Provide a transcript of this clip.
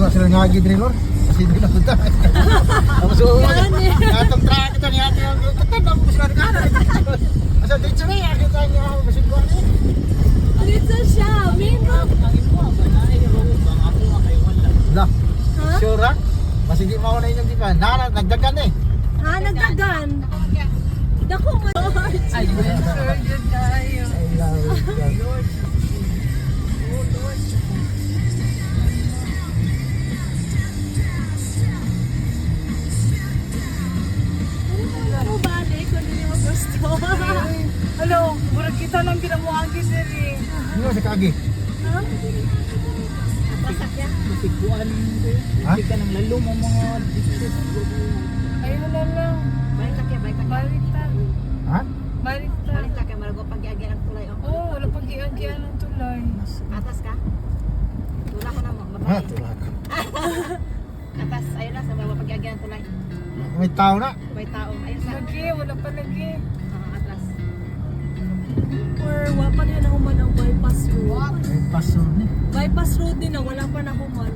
nga sila nga gidri lor. Kasi di na punta. Tapos atong track ito ni ate ang katanda mo sa kanan. Asa dito na ya kita niya basin ko ni. Dito siya, mingo. Lah. Sure ra? Basi di mao na inyong di pa. Nagdagan eh. Ha, nagdagan. Dako mo. Adventure yun tayo. I love it. Ano balik kung hindi mo gusto? Hello, murag kita lang ginamuagi diri. Ano sa kagi? Ha? Pasakya? Matiguan mo. Ha? Hindi ka nang lalo mo mga dishes. Ayun na lang. Balik ka, Baliktad. Ha? Baliktad. balik ka, marago pag-iagyan ang tulay. Oh. Oo, wala pang giagyan ng tulay. Atas ka? Tula ka na mo, Ha, mabalik. tulak. Atas, ayun na, sa mga pag-iagyan ang tulay. May tao na. May tao, ayun sa Lagi, wala pa lagi. atras. Or wala pa rin nahuman ang bypass road. May paso ni. Bypass road din na wala pa nahuman.